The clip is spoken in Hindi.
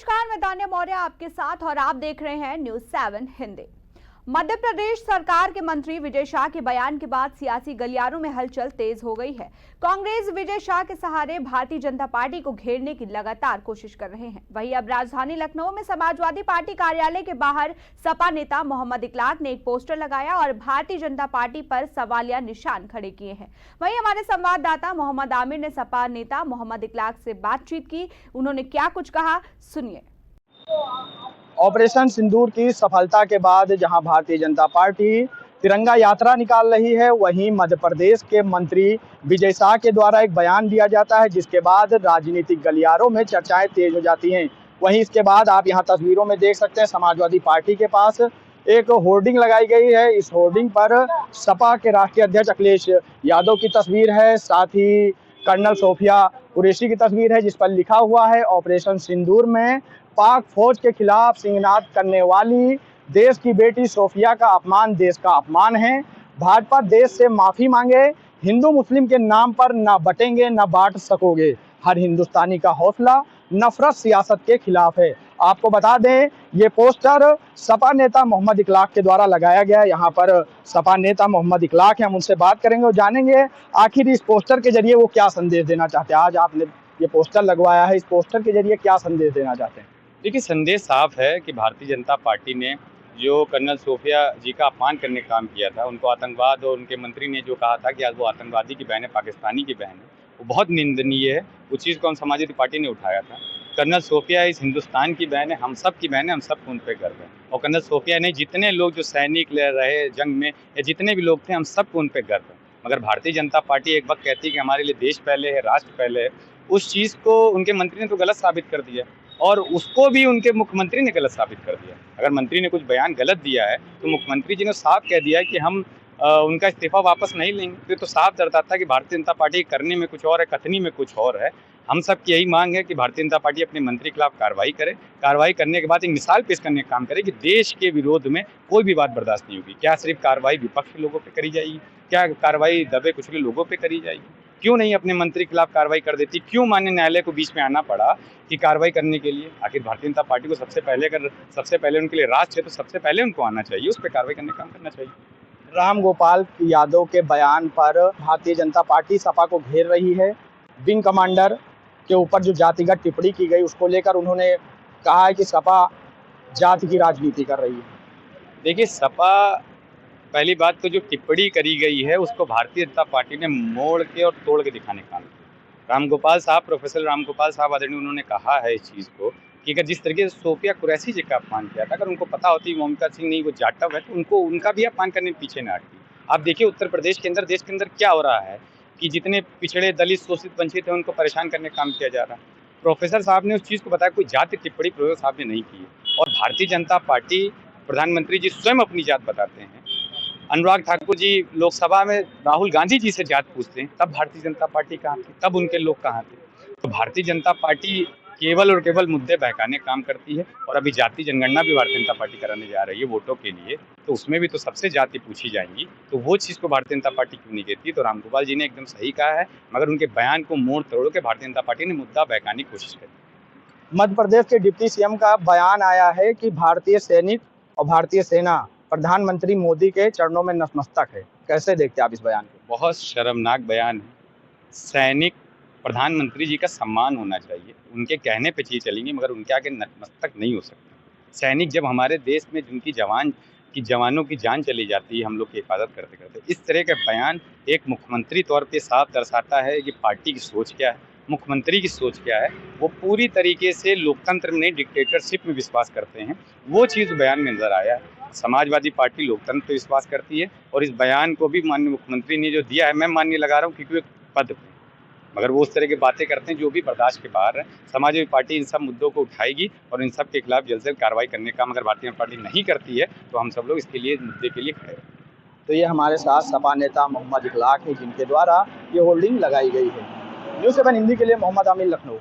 नमस्कार, मैं तान्या मौर्य आपके साथ और आप देख रहे हैं न्यूज़ 7 हिंदी। मध्य प्रदेश सरकार के मंत्री विजय शाह के बयान के बाद सियासी गलियारों में हलचल तेज हो गई है। कांग्रेस विजय शाह के सहारे भारतीय जनता पार्टी को घेरने की लगातार कोशिश कर रहे हैं। वहीं अब राजधानी लखनऊ में समाजवादी पार्टी कार्यालय के बाहर सपा नेता मोहम्मद इकलाक ने एक पोस्टर लगाया और भारतीय जनता पार्टी पर सवालिया निशान खड़े किए हैं। वहीं हमारे संवाददाता मोहम्मद आमिर ने सपा नेता मोहम्मद इकलाक से बातचीत की। उन्होंने क्या कुछ कहा, सुनिए। ऑपरेशन सिंदूर की सफलता के बाद जहां भारतीय जनता पार्टी तिरंगा यात्रा निकाल रही है, वहीं मध्य प्रदेश के मंत्री विजय शाह के द्वारा एक बयान दिया जाता है, जिसके बाद राजनीतिक गलियारों में चर्चाएं तेज हो जाती हैं। वहीं इसके बाद आप यहां तस्वीरों में देख सकते हैं, समाजवादी पार्टी के पास एक होर्डिंग लगाई गई है। इस होर्डिंग पर सपा के राष्ट्रीय अध्यक्ष अखिलेश यादव की तस्वीर है, साथ ही कर्नल सोफिया कुरैशी की तस्वीर है, जिस पर लिखा हुआ है ऑपरेशन सिंदूर में पाक फौज के खिलाफ सिंहनाद करने वाली देश की बेटी सोफिया का अपमान देश का अपमान है। भाजपा देश से माफी मांगे, हिंदू मुस्लिम के नाम पर न बटेंगे न बांट सकोगे। हर हिंदुस्तानी का हौसला नफरत सियासत के खिलाफ है। आपको बता दें, ये पोस्टर सपा नेता मोहम्मद इकलाक के द्वारा लगाया गया है। यहाँ पर सपा नेता मोहम्मद इकलाक हैं, हम उनसे बात करेंगे और जानेंगे आखिर इस पोस्टर के जरिए वो क्या संदेश देना चाहते हैं। आज आपने ये पोस्टर लगवाया है, इस पोस्टर के जरिए क्या संदेश देना चाहते हैं? देखिए, संदेश साफ है कि भारतीय जनता पार्टी ने जो कर्नल सोफिया जी का अपमान करने का काम किया था, उनको आतंकवाद, और उनके मंत्री ने जो कहा था कि आज वो आतंकवादी की बहन है, पाकिस्तानी की बहन है, वो बहुत निंदनीय है। उस चीज़ को हम समाजवादी पार्टी ने उठाया था। कर्नल सोफिया इस हिंदुस्तान की बहन है, हम सब की बहन है, हम सब को उन पर गर्व है। और कर्नल सोफिया ने जितने लोग जो सैनिक ले रहे जंग में, या जितने भी लोग थे, हम सबको उन पर गर्व है। मगर भारतीय जनता पार्टी एक वक्त कहती है कि हमारे लिए देश पहले है, राष्ट्र पहले है। उस चीज़ को उनके मंत्री ने तो गलत साबित कर दिया, और उसको भी उनके मुख्यमंत्री ने गलत साबित कर दिया। अगर मंत्री ने कुछ बयान गलत दिया है तो मुख्यमंत्री जी ने साफ कह दिया है कि हम उनका इस्तीफा वापस नहीं लेंगे। तो साफ दर्शाता है कि भारतीय जनता पार्टी करने में कुछ और है, कथनी में कुछ और है। हम सब की यही मांग है कि भारतीय जनता पार्टी अपने मंत्री के खिलाफ कार्रवाई करे, कार्रवाई करने के बाद एक मिसाल पेश करने का काम करे कि देश के विरोध में कोई भी बात बर्दाश्त नहीं होगी। क्या सिर्फ कार्रवाई विपक्ष के लोगों पर करी जाएगी? क्या कार्रवाई दबे कुचले लोगों पर करी जाएगी? क्यों नहीं अपने मंत्री के खिलाफ कार्रवाई कर देती? क्यों माननीय न्यायालय को बीच में आना पड़ा कि कार्रवाई करने के लिए? आखिर भारतीय जनता पार्टी को सबसे पहले उनके लिए राष्ट्र है, तो सबसे पहले उनको आना चाहिए, उस पर कार्रवाई करने का काम करना चाहिए। राम गोपाल यादव के बयान पर भारतीय जनता पार्टी सपा को घेर रही है। विंग कमांडर के ऊपर जो जातिगत टिप्पणी की गई, उसको लेकर उन्होंने कहा है कि सपा जाति की राजनीति कर रही है। देखिए, सपा, पहली बात तो जो टिप्पणी करी गई है उसको भारतीय जनता पार्टी ने मोड़ के और तोड़ के दिखाने का काम किया। रामगोपाल साहब, प्रोफेसर रामगोपाल साहब आदरणीय, उन्होंने कहा है इस चीज़ को कि अगर जिस तरीके से सोफिया कुरैशी जी का अपमान किया था, अगर उनको पता होती ममता सिंह नहीं वो जाटव है, तो उनको उनका भी अपमान करने में पीछे न हटती। आप देखिए उत्तर प्रदेश के अंदर, देश के अंदर क्या हो रहा है कि जितने पिछड़े, दलित, शोषित, वंचित हैं, उनको परेशान करने का काम किया जा रहा है। प्रोफेसर साहब ने उस चीज़ को बताया, कोई जाति टिप्पणी प्रोफेसर साहब ने नहीं की। और भारतीय जनता पार्टी, प्रधानमंत्री जी स्वयं अपनी जात बताते हैं। अनुराग ठाकुर जी लोकसभा में राहुल गांधी जी से जात पूछते हैं, तब भारतीय जनता पार्टी कहाँ थी? तब उनके लोग कहाँ थे? तो भारतीय जनता पार्टी केवल और केवल मुद्दे बहकाने का काम करती है। और अभी जाति जनगणना भी भारतीय जनता पार्टी कराने जा रही है वोटों के लिए, तो उसमें भी तो सबसे जाति पूछी जाएंगी। तो वो चीज़ को भारतीय जनता पार्टी क्यों नहीं कहती? तो रामगोपाल जी ने एकदम सही कहा है, मगर उनके बयान को मोड़ तोड़ के भारतीय जनता पार्टी ने मुद्दा बहकाने की कोशिश करी। मध्य प्रदेश के डिप्टी सीएम का बयान आया है कि भारतीय सैनिक और भारतीय सेना प्रधानमंत्री मोदी के चरणों में नतमस्तक है। कैसे देखते हैं आप इस बयान को? बहुत शर्मनाक बयान है। सैनिक, प्रधानमंत्री जी का सम्मान होना चाहिए, उनके कहने पे चीज़ चलेंगी, मगर उनके आगे नतमस्तक नहीं हो सकता। सैनिक जब हमारे देश में जिनकी जवानों की जान चली जाती है हम लोग की हिफाजत करते करते, इस तरह का बयान एक मुख्यमंत्री तौर पे साफ दर्शाता है कि पार्टी की सोच क्या है, मुख्यमंत्री की सोच क्या है। वो पूरी तरीके से लोकतंत्र में नहीं, डिक्टेटरशिप में विश्वास करते हैं। वो चीज़ बयान में नजर आया है। समाजवादी पार्टी लोकतंत्र पर विश्वास करती है, और इस बयान को भी माननीय मुख्यमंत्री ने जो दिया है, मैं मान्य लगा रहा हूँ क्योंकि वो पद पे, मगर वो उस तरह की बातें करते हैं जो भी बर्दाश्त के बाहर है। समाजवादी पार्टी इन सब मुद्दों को उठाएगी और इन सब के खिलाफ जल्द से जल्द कार्रवाई करने का, अगर भारतीय जनता पार्टी नहीं करती है तो हम सब लोग इसके लिए, मुद्दे के लिए खड़े हैं। तो ये हमारे साथ सपा नेता मोहम्मद इकलाक है, जिनके द्वारा ये होल्डिंग लगाई गई है। न्यूज़ 7 हिंदी के लिए मोहम्मद आमिर, लखनऊ।